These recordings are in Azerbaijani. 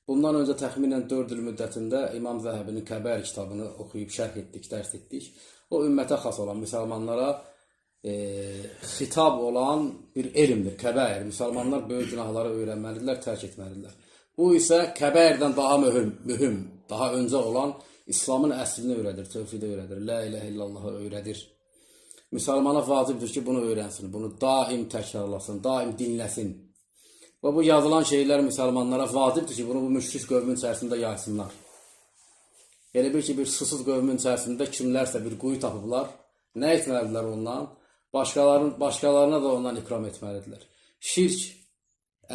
Bundan öncə təxminən 4 il müddətində İmam Zəhəbinin Kəbair kitabını oxuyub şərh etdik, dərs etdik. O ümmətə xas olan, müsəlmanlara xitab olan bir elmdir, Kəbair. Müsəlmanlar böyük günahları öyrənməlidirlər, tərk etməlidirlər. Bu isə Kəbairdən daha mühüm, daha öncə olan İslamın əslini öyrədir, tövhidi öyrədir, la ilahə illallahı öyrədir. Müsəlmana vacibdir ki, bunu öyrənsin, bunu daim təkrarlasın, daim dinləsin. Və bu yazılan şeylər müsəlmanlara vacibdir ki, bunu bu müşrik qövmün içərisində yaysınlar. Elə bir ki, bir susuz qövmün içərisində kimlərsə bir quyu tapıblar, nə etməlidirlər ondan? Başqalarına da ondan ikram etməlidirlər. Şirk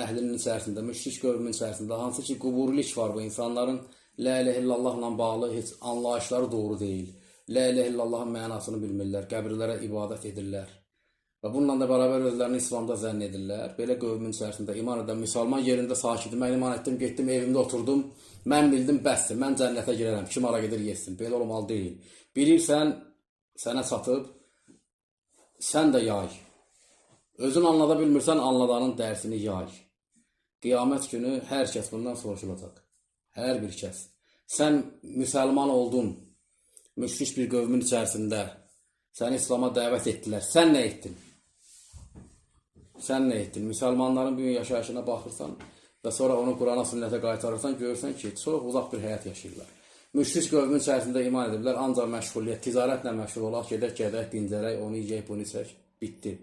əhlinin içərisində, müşrik qövmün içərisində, hansı ki, quburlik var bu insanların, la ilahe illallahla bağlı heç anlayışları doğru deyil. La ilahe illallahın mənasını bilmirlər, qəbirlərə ibadət edirlər. Və bununla da beraber özlərini İslamda zənn edirlər. Belə qövmün içərisində iman edən müsəlman yerində sakidim, mən iman etdim, getdim, evimdə oturdum, mən bildim, bəsdir, mən cənnətə girərəm, kim ara gedir, yesin. Belə olmalı deyil. Bilirsən, sənə çatıb, sən də yay. Özün anlada bilmirsən, anladanın dərsini yay. Qiyamət günü hər kəs bundan soruşulacaq. Hər bir kəs. Sən müsəlman oldun, müşrik bir qövmün içərisində, səni İslam'a dəvət etdilər, sən nə etdin? Sən nə etdin? Müsəlmanların bir yaşayışına baxırsan və sonra onu Qurana, sünnətə qaytarırsan, görürsən ki, çox uzaq bir həyat yaşayırlar. Müşrik qövmün içərisində iman ediblər, ancaq məşğuliyyət, ticarətlə məşğul olaq, gedək, dincələk, onu yiyək, bunu içək, bitdi.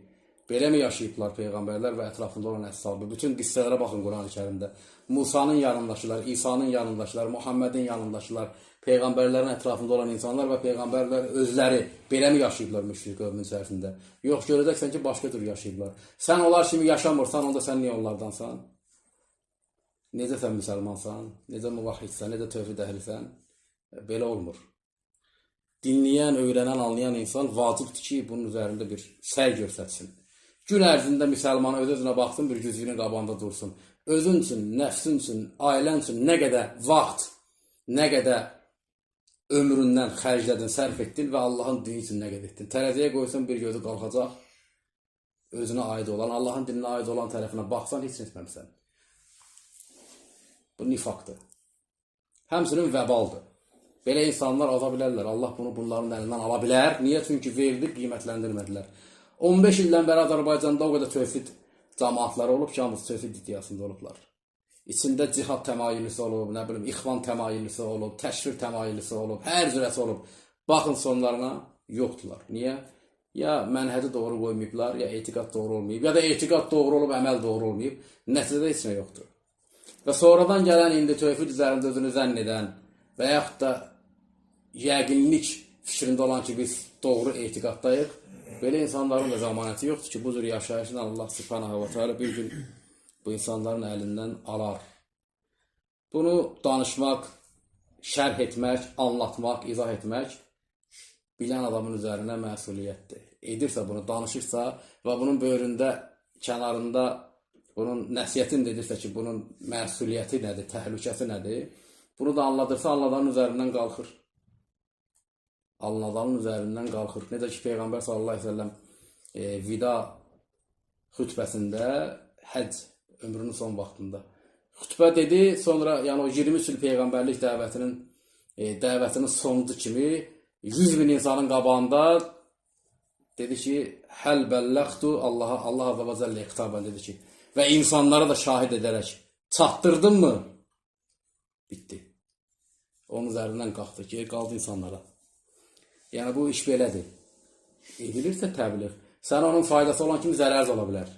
Belə mi yaşayıblar Peyğəmbərlər və ətrafında olan əshabı? Bütün qissələrə baxın Quran-ı Kərimdə. Musanın yanındaşılar, İsa'nın yanındaşılar, Muhammedin yanındaşılar, Peyğəmbərlərin ətrafında olan insanlar və Peyğəmbərlər özləri belə mi yaşayıblar müşrik qövmün içərisində? Yox, görəcəksən ki, başqa tür yaşayıblar. Sən onlar kimi yaşamırsan, onda sən niyə onlardansan? Necə sən müsəlmansan? Necə muvahhidsən? Necə tövhid əhlisən? Belə olmur. Dinləyən, öyrənən, anlayan insan vacibdir ki, bunun üzərində bir səy göstərsin. Gün ərzində müsəlmanı öz-özünə baxsın, bir güzgünün qabağında dursun. Özün üçün, nəfsin üçün, ailən üçün nə qədər vaxt, nə qədər ömründən xərclədin, sərf etdin və Allahın dini üçün nə qədər etdin. Tərəziyə qoysan bir gözü qalxacaq, özünə aid olan, Allahın dininə aid olan tərəfinə baxsan, heç etməmişsən. Bu nifaqdır. Həmçinin vəbaldır. Belə insanlar aza bilərlər. Allah bunu bunların əlindən ala bilər. Niyə? Çünki verilib, qiymətləndirmədilər. 15 ildən bəri Azərbaycanda o qədər tövhid cəmaatları olub ki, hamısı tövhid iddiasında olublar. İçində cihad təmayüllüsü olub, nə bilim, ixvan təmayüllüsü olub, təşvir təmayüllüsü olub, hər cürəsi olub. Baxın sonlarına, yoxdular. Niyə? Ya mənhəci doğru qoymayıblar, ya etiqad doğru olmayıb, ya da etiqad doğru olub, əməl doğru olmayıb. Nəticədə heç nə yoxdur. Və sonradan gələn indi tövhid üzərində özünü zənn edən və yaxud da yəqinlik fikrində olan ki, biz doğru etiqaddayıq, belə insanların da zamanəti yoxdur ki, bu cür yaşayışını Allah Subhanahu wa Ta'ala bir gün bu insanların əlindən alar. Bunu danışmaq, şərh etmək, anlatmaq, izah etmək bilən adamın üzərinə məsuliyyətdir. Edirsə bunu, danışırsa və bunun böyründə, kənarında bunun nəsiyyətini dedirsə ki, bunun məsuliyyəti nədir, təhlükəsi nədir, bunu da anladırsa, anladanın üzərindən qalxır. Anladanın üzərindən qalxır. Necə ki, Peyğəmbər sallallahu aleyhi ve sellem vida xütbəsində, həcc ömrünün son vaxtında xütbə dedi, sonra yəni o 23 il Peyğəmbərlik dəvətinin sonucu kimi 100 bin insanın qabağında dedi ki, həl bəlləxtu Allah azə və cəllə xitabən dedi ki, və insanlara da şahid edərək çatdırdın mı? Bitdi. Onun üzərindən qalxdı ki, qaldı insanlara. Yəni bu iş belədir. Edilirsə təbliğ. Sən onun faydası olan kimi zərər ola bilər.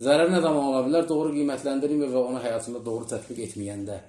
Zərər nə zaman ola bilər? Doğru qiymətləndirmir və onu həyatında doğru tətbiq etməyəndə.